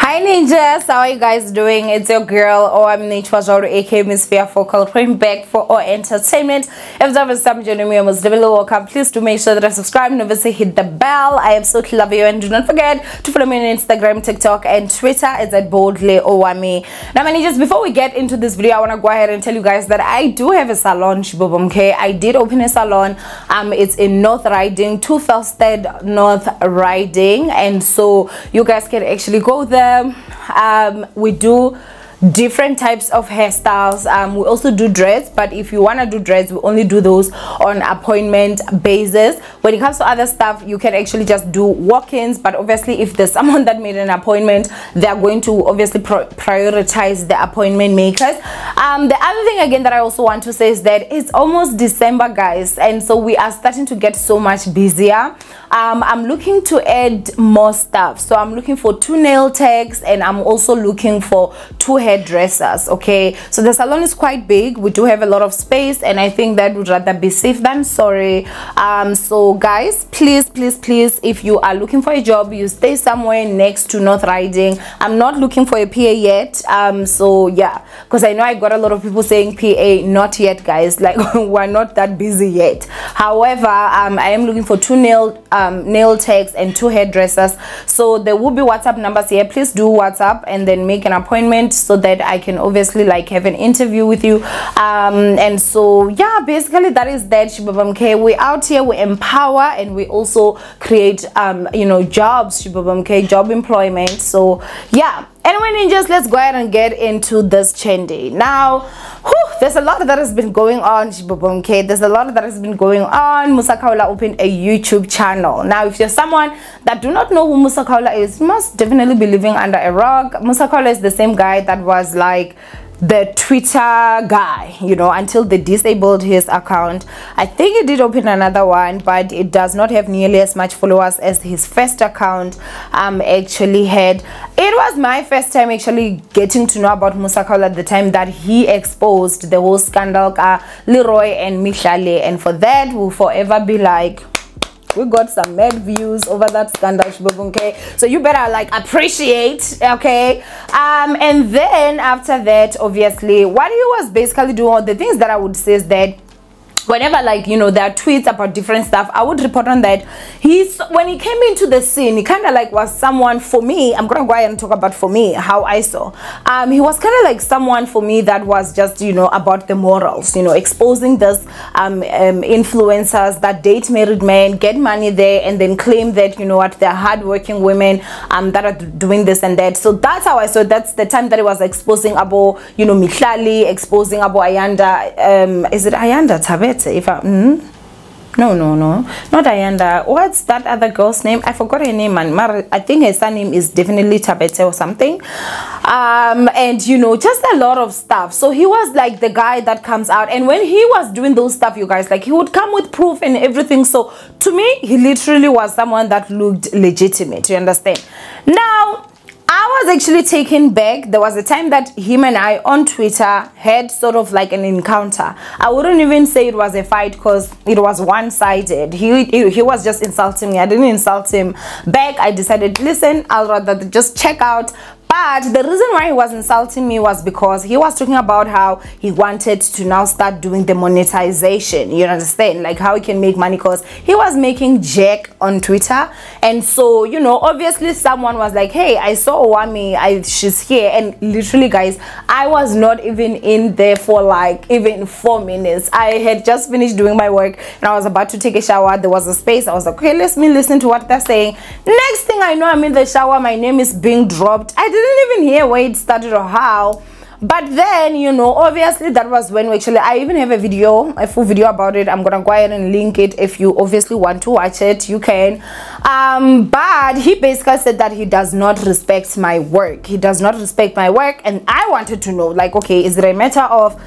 Hi ninjas, how are you guys doing? It's your girl Owamie aka Miss Focal, coming back for our entertainment. If there is some joining me, most definitely welcome. Please do make sure that I subscribe and obviously hit the bell. I absolutely love you, and do not forget to follow me on Instagram, TikTok, and Twitter. It's at boldly Owamie. Now, my ninjas, before we get into this video, I want to go ahead and tell you guys that I do have a salon. Okay, I did open a salon. It's in North Riding, 2 Felsted North Riding, and so you guys can actually go there. We do different types of hairstyles. We also do dreads, but if you want to do dreads, we only do those on appointment basis. When it comes to other stuff, you can actually just do walk-ins, but obviously if there's someone that made an appointment, they're going to obviously prioritize the appointment makers. The other thing again that I also want to say is that it's almost December, guys, and so we are starting to get so much busier. I'm looking to add more stuff, so I'm looking for 2 nail techs, and I'm also looking for 2 hairdressers. Okay, so the salon is quite big. We do have a lot of space, and I think that would rather be safe than sorry. So guys, please, if you are looking for a job, you stay somewhere next to North Riding. I'm not looking for a PA yet, so yeah, because I know I got a lot of people saying PA. Not yet, guys, like we're not that busy yet. However, I am looking for 2 nail techs and 2 hairdressers, so there will be WhatsApp numbers here. Please do WhatsApp and then make an appointment so that I can obviously like have an interview with you. And so yeah, basically that is that. Okay, we out here, we empower, and we also create you know, jobs, job employment. So yeah, anyway ninjas, let's go ahead and get into this trendy now. There's a lot that has been going on. There's a lot that has been going on. Musa Khawula opened a YouTube channel. Now, if you're someone that do not know who Musa Khawula is, you must definitely be living under a rock. Musa Khawula is the same guy that was like the Twitter guy, you know, until they disabled his account. I think he did open another one, but it does not have nearly as much followers as his first account actually had. It was my first time actually getting to know about Musa Khawula at the time that he exposed the whole scandal, Leroy and Mihlale, and for that we'll forever be like, we got some mad views over that scandal. Okay, so you better like appreciate. Okay, and then after that, obviously what he was basically doing, the things that I would say is that whenever, like, you know, there are tweets about different stuff, I would report on that. When he came into the scene, he kind of like was someone, for me, I'm gonna go ahead and talk about for me how I saw. He was kind of like someone for me that was just, you know, about the morals, you know, exposing this influencers that date married men, get money there, and then claim that, you know what, they're hardworking women that are doing this and that. So that's how I saw. That's the time that he was exposing Abo, you know, Mihlali, exposing Abo Ayanda. Is it Ayanda Tabe? If I no, not Ayanda. What's that other girl's name? I forgot her name, man. I think her surname is definitely Tabete or something. And you know, just a lot of stuff. So he was like the guy that comes out, and when he was doing those stuff, you guys, like, he would come with proof and everything. So to me, he literally was someone that looked legitimate, you understand? Now, I was actually taken back. There was a time that him and I on Twitter had sort of like an encounter. I wouldn't even say it was a fight because it was one-sided. He was just insulting me. I didn't insult him back. I decided, listen, I'll rather just check out. But the reason why he was insulting me was because he was talking about how he wanted to now start doing the monetization, you understand, like how he can make money, because he was making jack on Twitter. And so, you know, obviously someone was like, hey, I saw Owamie, she's here. And literally, guys, I was not even in there for like even 4 minutes. I had just finished doing my work and I was about to take a shower. There was a space. I was like, okay, let me listen to what they're saying. Next thing I know, I'm in the shower, my name is being dropped. I didn't even hear where it started or how, but then, you know, obviously that was when we actually, I even have a full video about it. I'm gonna go ahead and link it. If you obviously want to watch it, you can. But he basically said that he does not respect my work. He does not respect my work, and I wanted to know, like, okay, is it a matter of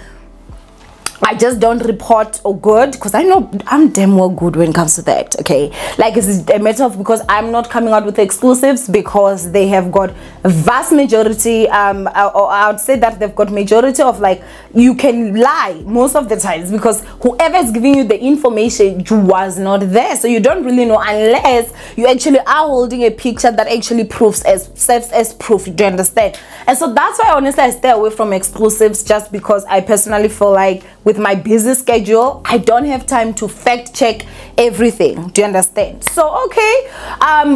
I just don't report or good, because I know I'm damn well good when it comes to that. Okay, like it's a matter of, because I'm not coming out with exclusives, because they have got a vast majority, or I would say that they've got majority of, like, you can lie most of the times, because whoever is giving you the information was not there, so you don't really know unless you actually are holding a picture that actually proves serves as proof. Do you understand? And so that's why honestly I stay away from exclusives, just because I personally feel like with my busy schedule I don't have time to fact check everything. Do you understand? So okay,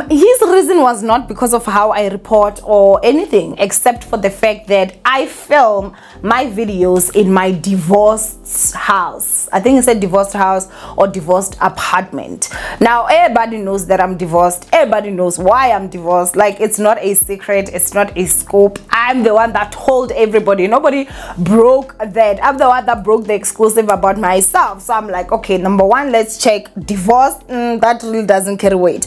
his reason was not because of how I report or anything, except for the fact that I film my videos in my divorced house. I think it said divorced house or divorced apartment. Now everybody knows that I'm divorced, everybody knows why I'm divorced. Like, it's not a secret, it's not a scoop. I'm the one that told everybody. Nobody broke that. I'm the one that broke the exclusive about myself. So I'm like, okay, number one, let's check divorce. That really doesn't carry weight.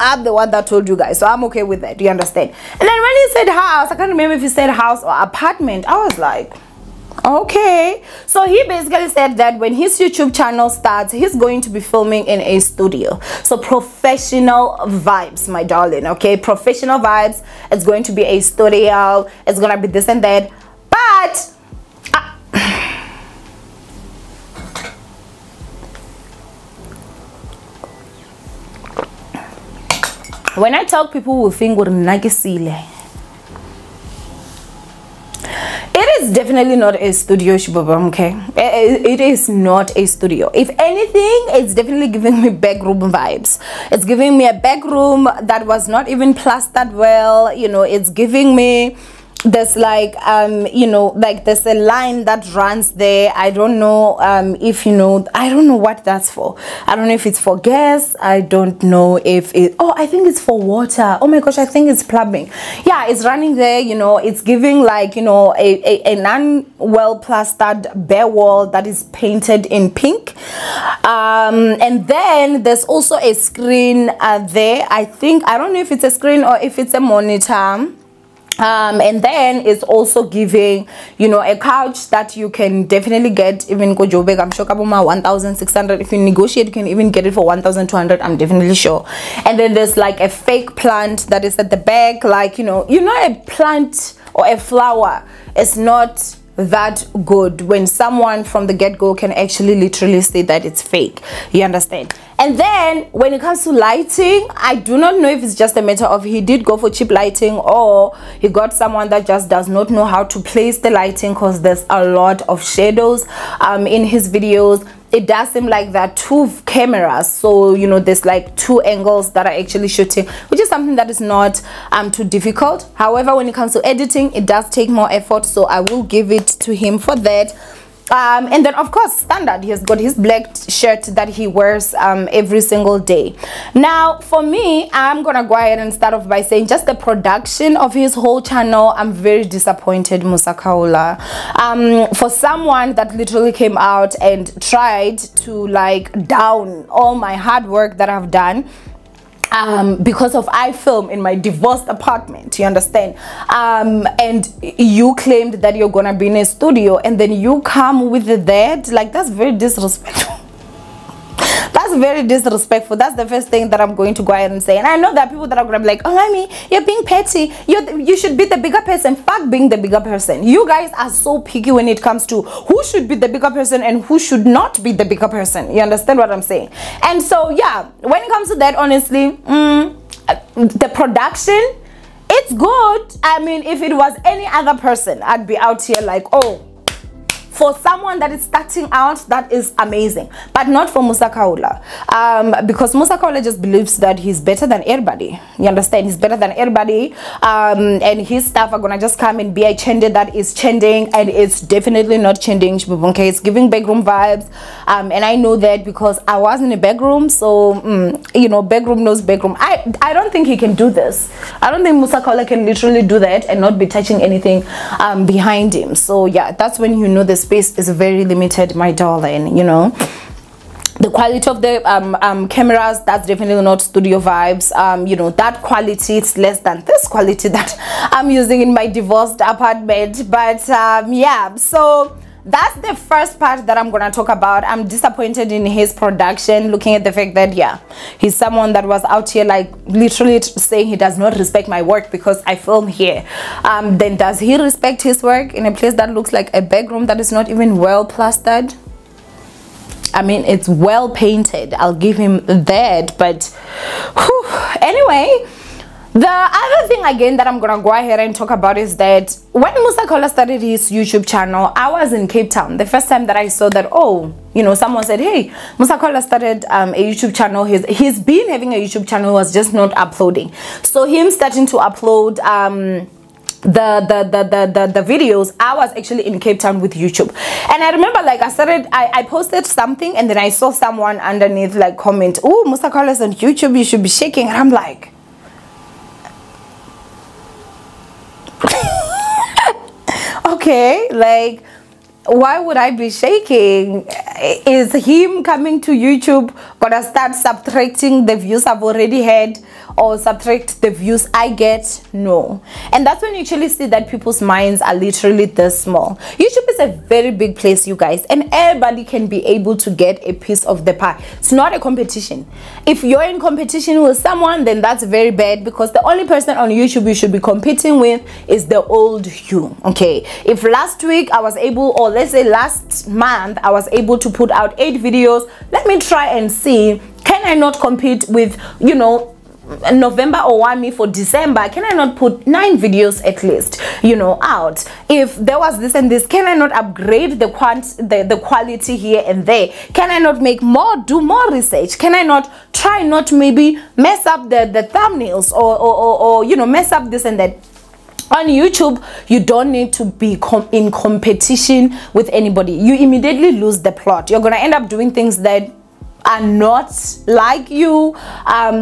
I'm the one that told you guys, so I'm okay with that. Do you understand? And then when he said house, I can't remember if he said house or apartment, I was like, okay. So he basically said that when his YouTube channel starts, he's going to be filming in a studio. So professional vibes, my darling. Okay, professional vibes. It's going to be a studio, it's gonna be this and that. But when I talk, people will think we're nagisile. It is definitely not a studio, Shibaba, okay? It is not a studio. If anything, it's definitely giving me back room vibes. It's giving me a back room that was not even plastered well. You know, it's giving me there's like you know, like there's a line that runs there. I don't know if you know, I don't know what that's for. I don't know if it's for gas. I don't know if it, oh, I think it's for water. Oh my gosh, I think it's plumbing. Yeah, it's running there. You know, it's giving like, you know, a non-well plastered bare wall that is painted in pink, and then there's also a screen there. I think, I don't know if it's a screen or if it's a monitor. And then it's also giving, you know, a couch that you can definitely get even go Jobek. I'm sure Kabuma 1,600. If you negotiate, you can even get it for 1,200. I'm definitely sure. And then there's like a fake plant that is at the back, like, you know, a plant or a flower is not that good when someone from the get-go can actually literally say that it's fake. You understand? And then when it comes to lighting, I do not know if it's just a matter of he did go for cheap lighting or he got someone that just does not know how to place the lighting, because there's a lot of shadows in his videos. It does seem like there are two cameras, so you know, there's like two angles that are actually shooting, which is something that is not too difficult. However, when it comes to editing, it does take more effort, so I will give it to him for that. And then of course, standard, he has got his black shirt that he wears every single day. Now for me, I'm gonna go ahead and start off by saying just the production of his whole channel, I'm very disappointed, Musa Khawula. For someone that literally came out and tried to like down all my hard work that I've done, because of I film in my divorced apartment, you understand, and you claimed that you're gonna be in a studio and then you come with that, like, that's very disrespectful. That's very disrespectful. That's the first thing that I'm going to go ahead and say. And I know that people that are gonna be like, Owamie, you're being petty, you should be the bigger person. Fuck being the bigger person. You guys are so picky when it comes to who should be the bigger person and who should not be the bigger person. You understand what I'm saying? And so yeah, when it comes to that, honestly, the production, it's good. I mean, if it was any other person, I'd be out here like, oh, for someone that is starting out, that is amazing, but not for Musa Khawula, because Musa Khawula just believes that he's better than everybody. You understand? He's better than everybody, and his stuff are gonna just come and be a chende that is trending, and it's definitely not trending. Okay, it's giving backroom vibes, and I know that because I was in a backroom, so you know, backroom knows backroom. I don't think he can do this. I don't think Musa Khawula can literally do that and not be touching anything behind him. So yeah, that's when you know the space is very limited, my darling. You know, the quality of the cameras, that's definitely not studio vibes. You know, that quality, it's less than this quality that I'm using in my divorced apartment. But yeah, so that's the first part that I'm gonna talk about. I'm disappointed in his production, looking at the fact that, yeah, he's someone that was out here like literally saying he does not respect my work because I film here. Then does he respect his work in a place that looks like a back room that is not even well plastered? I mean, it's well painted, I'll give him that, but whew. Anyway, the other thing again that I'm gonna go ahead and talk about is that when Musa Khawula started his YouTube channel, I was in Cape Town. The first time that I saw that, oh, you know, someone said, hey, Musa Khawula started a YouTube channel. He's been having a YouTube channel, was just not uploading. So him starting to upload the videos, I was actually in Cape Town with YouTube. And I remember like I posted something, and then I saw someone underneath like comment, oh, Musa Khawula's on YouTube, you should be shaking. And I'm like, okay, like, why would I be shaking? Is him coming to YouTube gonna start subtracting the views I've already had, or subtract the views I get? No. And that's when you actually see that people's minds are literally this small. YouTube is a very big place, you guys, and everybody can be able to get a piece of the pie. It's not a competition. If you're in competition with someone, then that's very bad, because the only person on YouTube you should be competing with is the old you. Okay, if last week I was able, or let's say last month I was able to put out 8 videos, let me try and see, can I not compete with, you know, November Owamie for December? Can I not put 9 videos at least, you know, out? If there was this and this, can I not upgrade the quality here and there? Can I not make more, do more research? Can I not try not maybe mess up the thumbnails, or you know, mess up this and that? On YouTube, you don't need to be in competition with anybody. You immediately lose the plot. You're gonna end up doing things that are not like you,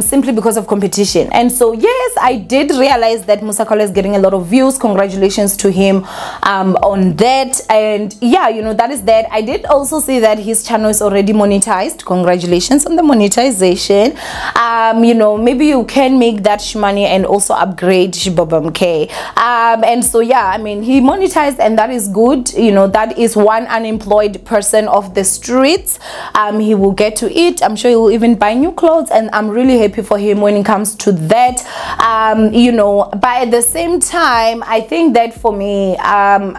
simply because of competition. And so yes, I did realize that Musa Khawula is getting a lot of views. Congratulations to him on that. And yeah, you know, that is that. I did also see that his channel is already monetized. Congratulations on the monetization. You know, maybe you can make that money and also upgrade Shibobamke. And so yeah, I mean, he monetized, and that is good. You know, that is one unemployed person off the streets. He will get to eat. I'm sure he will even buy new clothes, and I'm really happy for him when it comes to that. You know, but at the same time, I think that for me,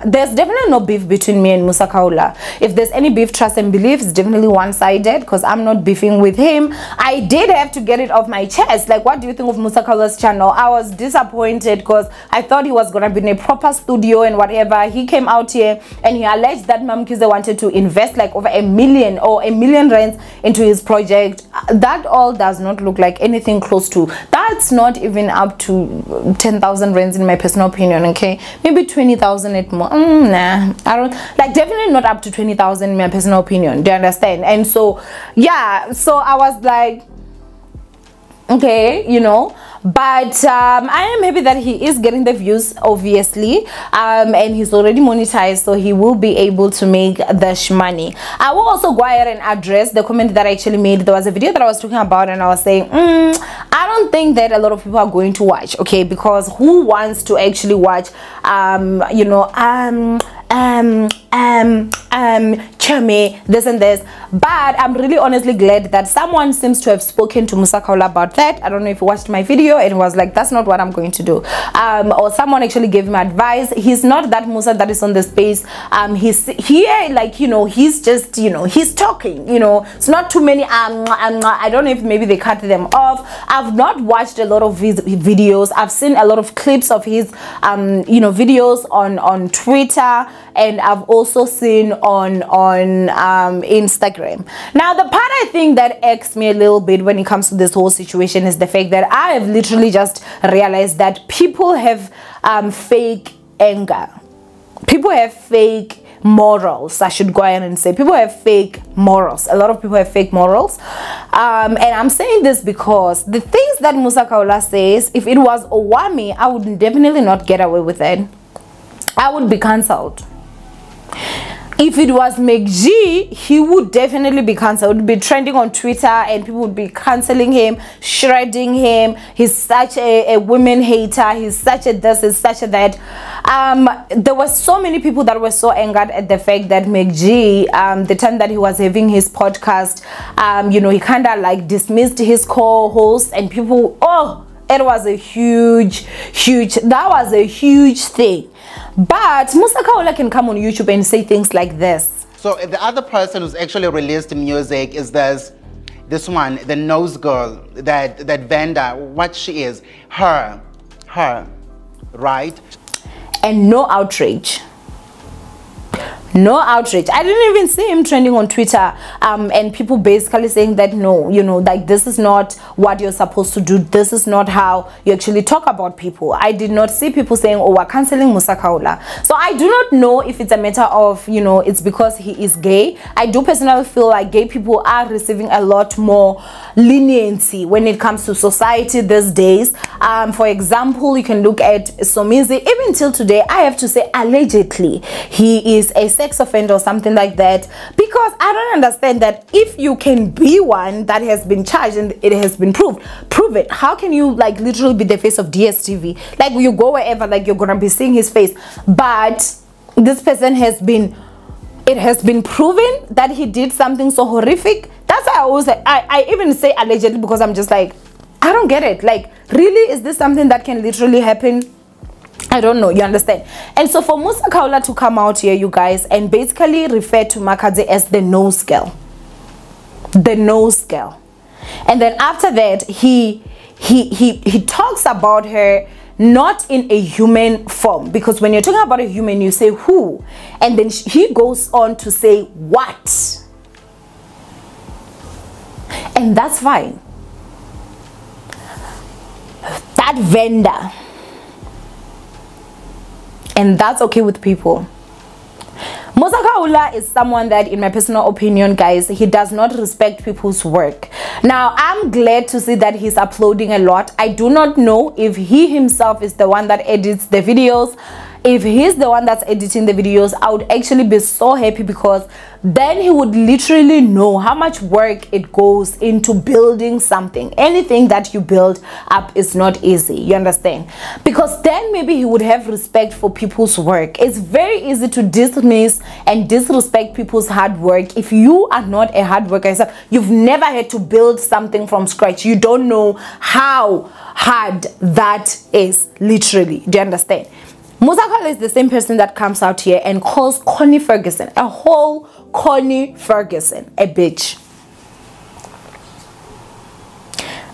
there's definitely no beef between me and Musa Khawula. If there's any beef, trust and belief, it's definitely one-sided, because I'm not beefing with him. I did have to get it off my chest. Like, what do you think of Musa Khawula's channel? I was disappointed because I thought he was gonna be in a proper studio and whatever. He came out here and he alleged that Mamkize wanted to invest like over $1 million or $1 million rands into his project. That all does not look like anything close to, that's not even up to 10,000 rands in my personal opinion. Okay, maybe 20,000 at more. Nah, I don't like, definitely not up to 20,000 in my personal opinion. Do you understand? And so yeah, so I was like, okay, you know, but I am happy that he is getting the views, obviously, and he's already monetized, so he will be able to make the money. I will also go ahead and address the comment that I actually made. There was a video that I was talking about, and I was saying, I don't think that a lot of people are going to watch, okay, because who wants to actually watch you know, chame, this and this? But I'm really honestly glad that someone seems to have spoken to Musa Khawula about that. I don't know if you watched my video and was like, that's not what I'm going to do, or someone actually gave him advice. He's not that Musa that is on the space. He's here, like, you know, he's just, you know, he's talking, you know, it's not too many I don't know if maybe they cut them off. I've not watched a lot of his videos. I've seen a lot of clips of his you know, videos on Twitter, and I've also seen on Instagram. Now, the part I think that irks me a little bit when it comes to this whole situation is the fact that I have literally just realized that people have fake anger. People have fake morals. I should go ahead and say people have fake morals. A lot of people have fake morals, and I'm saying this because the things that Musa Khawula says, if it was Owamie, I would definitely not get away with it. I would be cancelled. If it was McG, he would definitely be cancelled. It would be trending on Twitter and people would be cancelling him, shredding him. He's such a women hater. He's such a this, he's such a that. There were so many people that were so angered at the fact that McG, the time that he was having his podcast, you know, he kind of like dismissed his co-host, and people, oh, it was a huge thing. But Musa Khawula can come on YouTube and say things like this. So the other person who's actually released music is this one, the nose girl, that vendor, what she is, her, right? And no outrage. No outrage. I didn't even see him trending on Twitter, and people basically saying that no, you know, like this is not what you're supposed to do. This is not how you actually talk about people. I did not see people saying, oh, we're canceling Musa Khawula. So I do not know if it's a matter of, you know, it's because he is gay. I do personally feel like gay people are receiving a lot more leniency when it comes to society these days. For example, you can look at Somizi. Even till today, I have to say allegedly he is a sex offender or something like that, because I don't understand that if you can be one that has been charged and it has been proved, prove it. How can you like literally be the face of DSTV? Like you go wherever, like you're gonna be seeing his face, but this person has been, it has been proven that he did something so horrific. That's why I always say, I even say allegedly, because I'm just like, I don't get it. Like, really, is this something that can literally happen? I don't know, you understand? And so for Musa Khawula to come out here, you guys, and basically refer to Makadzi as the nose girl. The nose girl. And then after that, he talks about her not in a human form, because when you're talking about a human, you say who, and then he goes on to say what. And that's fine. That vendor. And that's okay with people. Musa Khawula is someone that, in my personal opinion, guys, he does not respect people's work. Now, I'm glad to see that he's uploading a lot. I do not know if he himself is the one that edits the videos. If he's the one that's editing the videos, I would actually be so happy, because then he would literally know how much work it goes into building something. Anything that you build up is not easy, you understand? Because then maybe he would have respect for people's work. It's very easy to dismiss and disrespect people's hard work if you are not a hard worker yourself. You've never had to build something from scratch. You don't know how hard that is, literally. Do you understand? Musa Khawula is the same person that comes out here and calls Connie Ferguson, a whole Connie Ferguson, a bitch.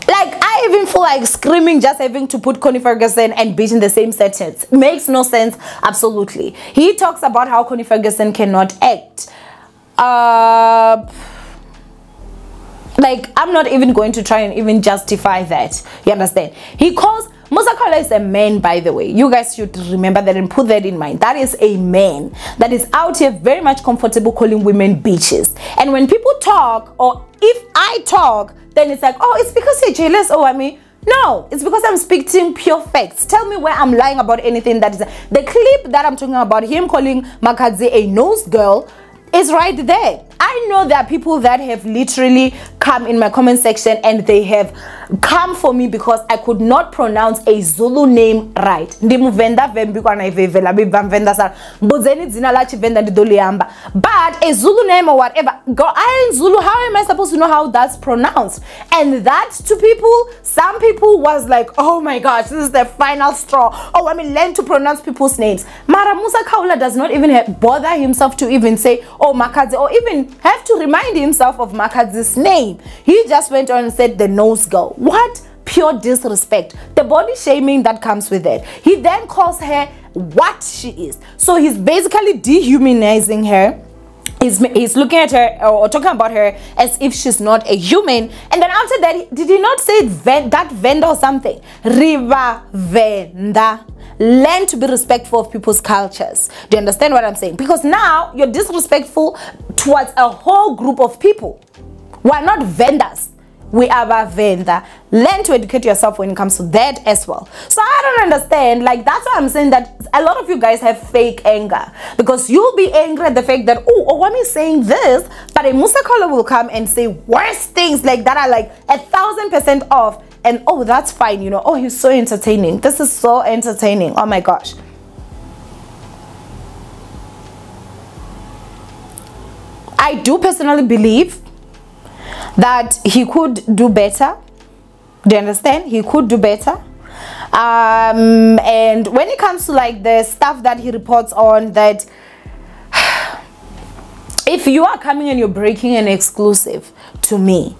Like, I even feel like screaming just having to put Connie Ferguson and bitch in the same sentence. It makes no sense, absolutely. He talks about how Connie Ferguson cannot act. Like, I'm not even going to try and even justify that. You understand? He calls... Musa Khawula is a man, by the way. You guys should remember that and put that in mind. That is a man that is out here very much comfortable calling women bitches. And when people talk, or if I talk, then it's like, oh, it's because you're jealous, Owamie. No, it's because I'm speaking pure facts. Tell me where I'm lying about anything that is... The clip that I'm talking about, him calling Makadzi a nose girl, is right there. I know there are people that have literally come in my comment section and they have come for me because I could not pronounce a Zulu name right. But a Zulu name or whatever, I in Zulu, how am I supposed to know how that's pronounced? And that to people, some people was like, oh my gosh, this is the final straw. Oh, I mean, learn to pronounce people's names. Mara Musa Khawula does not even bother himself to even say, oh, Makadzi, or even have to remind himself of Makadzi's name. He just went on and said the nose girl. What pure disrespect. The body shaming that comes with it. He then calls her what she is. So he's basically dehumanizing her. He's looking at her or talking about her as if she's not a human. And then after that, did he not say that vendor or something? Riva venda. Learn to be respectful of people's cultures. Do you understand what I'm saying? Because now you're disrespectful towards a whole group of people. We're not vendors. we are Venda. Learn to educate yourself when it comes to that as well. So I don't understand. Like, that's why I'm saying that a lot of you guys have fake anger, because you'll be angry at the fact that, oh, Owamie is saying this, but a Musa caller will come and say worse things like that are like 1,000% off, and oh, that's fine, you know, oh, he's so entertaining, this is so entertaining, oh my gosh. I do personally believe that he could do better. Do you understand? He could do better. And when it comes to like the stuff that he reports on, that if you are coming and you're breaking an exclusive to me,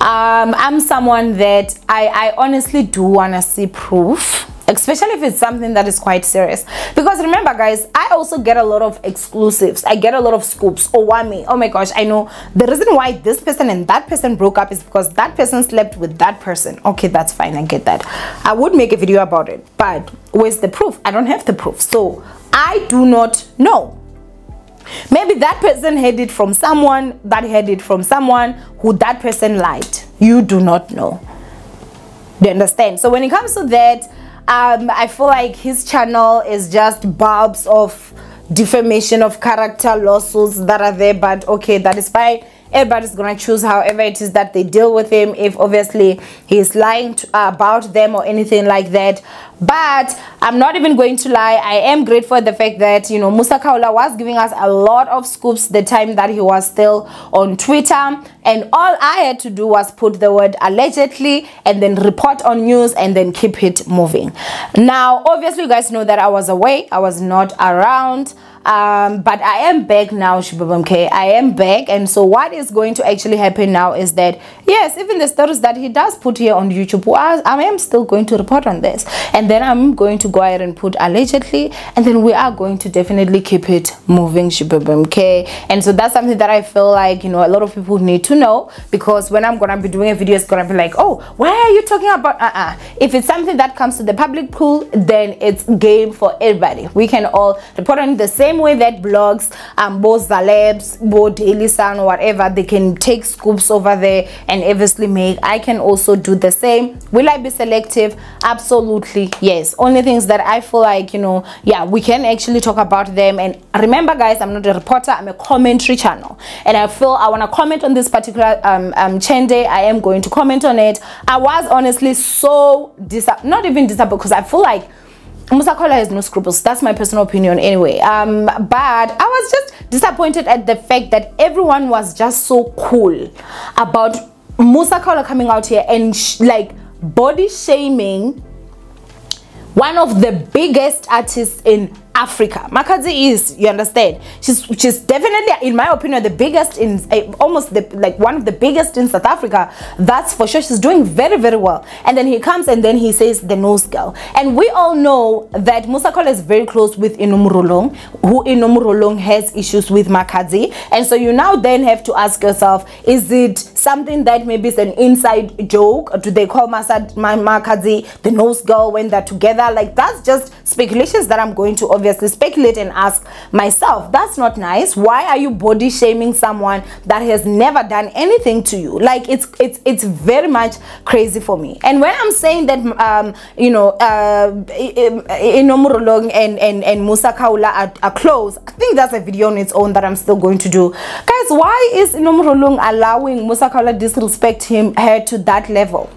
I'm someone that I honestly do want to see proof, especially if it's something that is quite serious. Because remember guys, I also get a lot of exclusives, I get a lot of scoops. Owamie, oh my gosh, I know the reason why this person and that person broke up is because that person slept with that person. Okay, that's fine, I get that. I would make a video about it, but where's the proof? I don't have the proof, so I do not know. Maybe that person had it from someone that had it from someone who that person lied. You do not know. Do you understand? So when it comes to that, I feel like his channel is just bulbs of defamation of character lawsuits that are there, but okay, that is fine. Everybody's gonna choose however it is that they deal with him, if obviously he's lying about them or anything like that. But I'm not even going to lie, I am grateful for the fact that, you know, Musa Khawula was giving us a lot of scoops the time that he was still on Twitter, and all I had to do was put the word allegedly and then report on news and then keep it moving. Now obviously you guys know that I was away, I was not around, but I am back now, okay? I am back, and so what is going to actually happen now is that, yes, even the stories that he does put here on YouTube, I am still going to report on this, and then I'm going to go ahead and put allegedly, and then we are going to definitely keep it moving, okay? And so that's something that I feel like, you know, a lot of people need to know, because when I'm gonna be doing a video, it's gonna be like, oh, why are you talking about if it's something that comes to the public pool, then it's game for everybody. We can all report on the same way that blogs, both celebs, both Daily Sun, whatever, they can take scoops over there and obviously make. I can also do the same. Will I be selective? Absolutely yes. Only things that I feel like, you know, yeah, we can actually talk about them. And remember guys, I'm not a reporter, I'm a commentary channel, and I feel I want to comment on this particular Chende. I am going to comment on it. I was honestly so not even disappointed, because I feel like Musa Khawula has no scruples. That's my personal opinion anyway. But I was just disappointed at the fact that everyone was just so cool about Musa Khawula coming out here and like body shaming one of the biggest artists in Africa. Makazi is, you understand, she's definitely, in my opinion, the biggest in almost like one of the biggest in South Africa. That's for sure. She's doing very, very well. And then he comes and then he says the nose girl, and we all know that Musa Khawula is very close with Inomurolong, who Inomurolong has issues with Makazi. And so you now then have to ask yourself, is it something that maybe is an inside joke, or do they call Makazi the nose girl when they're together? Like, that's just speculations that I'm going to obviously speculate and ask myself. That's not nice. Why are you body shaming someone that has never done anything to you? Like, it's very much crazy for me. And when I'm saying that you know, Inomurolong and Musa Khawula are close, I think that's a video on its own that I'm still going to do. Guys, why is Inomurolong allowing Musa Khawula disrespect her to that level?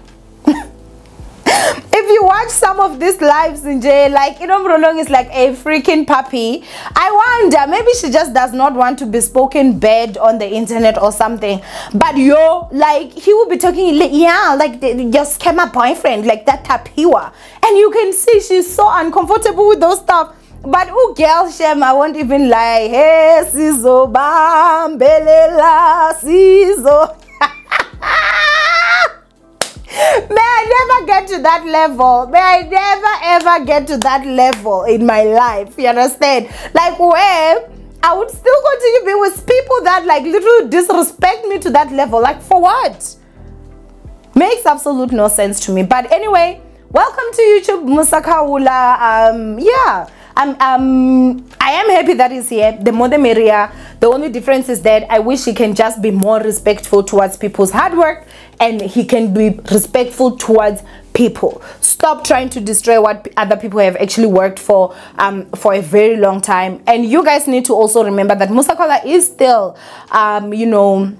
If you watch some of these lives in jail, like, Inomurolong is like a freaking puppy. I wonder, maybe she just does not want to be spoken bad on the internet or something. But yo, like, he will be talking, yeah, like your scammer boyfriend, like that tapiwa. And you can see she's so uncomfortable with those stuff. But oh, girl, Shem, I won't even lie. Hey, Sizo Bambelela, Sizo. May I never get to that level. May I never ever get to that level in my life. You understand? Like, where I would still continue to be with people that like literally disrespect me to that level. Like, for what? Makes absolute no sense to me. But anyway, welcome to YouTube, Musa Khawula. Yeah. I am happy that he's here. The more the merrier. The only difference is that I wish he can just be more respectful towards people's hard work, and he can be respectful towards people. Stop trying to destroy what other people have actually worked for a very long time. And you guys need to also remember that Musa Khawula is still you know,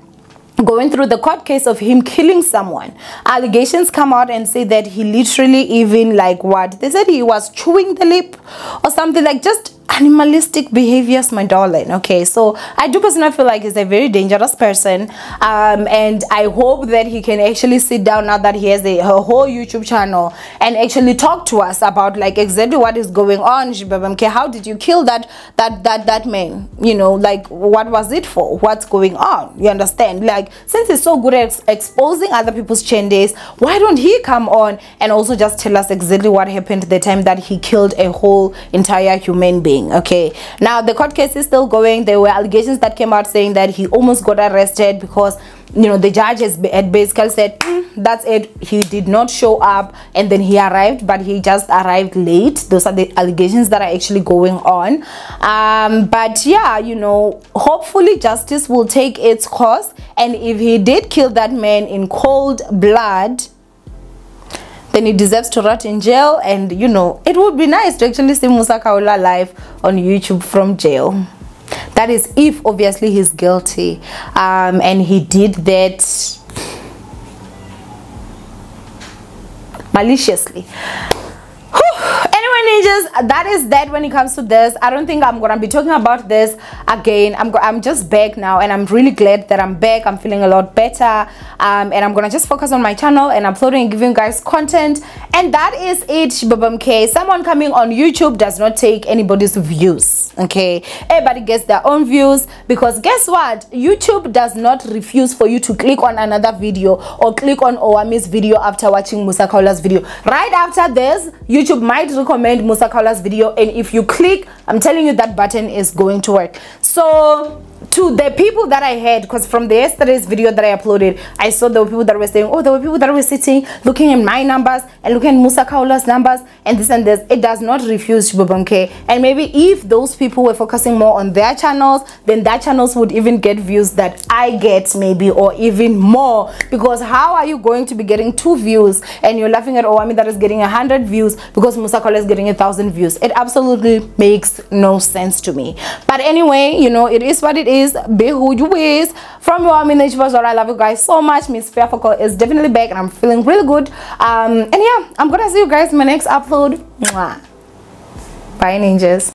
going through the court case of him killing someone. Allegations come out and say that he literally even, like, what they said, he was chewing the lip or something, like just animalistic behaviors, my darling. Okay, so I do personally feel like he's a very dangerous person, and I hope that he can actually sit down now that he has a whole YouTube channel and actually talk to us about like exactly what is going on. Okay, how did you kill that man? You know, like, what was it for? What's going on? You understand? Like, since he's so good at exposing other people's changes, why don't he come on and also just tell us exactly what happened the time that he killed a whole entire human being? Okay, now the court case is still going. There were allegations that came out saying that he almost got arrested because, you know, the judge had basically said, that's it, he did not show up, and then he arrived, but he just arrived late. Those are the allegations that are actually going on. But yeah, you know, hopefully justice will take its course, and if he did kill that man in cold blood, then he deserves to rot in jail. And you know, it would be nice to actually see Musa Khawula live on YouTube from jail. That is if obviously he's guilty, and he did that maliciously. Anyway, ninjas, that is that when it comes to this. I don't think I'm gonna be talking about this again. I'm just back now, and I'm really glad that I'm back. I'm feeling a lot better, and I'm gonna just focus on my channel and uploading and giving you guys content. And that is it, okay. Someone coming on YouTube does not take anybody's views. Okay, everybody gets their own views, because guess what, YouTube does not refuse for you to click on another video or click on Owamie's video after watching Musa Khawula's video. Right after this, YouTube might recommend Musa Khawula's video, and if you click, I'm telling you that button is going to work. So to the people that I had, because from the yesterday's video that I uploaded, I saw there were people that were saying, oh, there were people that were sitting looking at my numbers and looking at Musa Khawula's numbers and this and this. It does not refuse, okay. And maybe if those people were focusing more on their channels, then their channels would even get views that I get, maybe, or even more. Because how are you going to be getting 2 views and you're laughing at Owamie that is getting 100 views because Musa Khawula is getting 1,000 views? It absolutely makes no sense to me. But anyway, you know, it is what it is. Be who you is. From Owamie, I love you guys so much. Miss Fearful is definitely back, and I'm feeling really good. And yeah, I'm gonna see you guys in my next upload. Mwah. Bye, ninjas.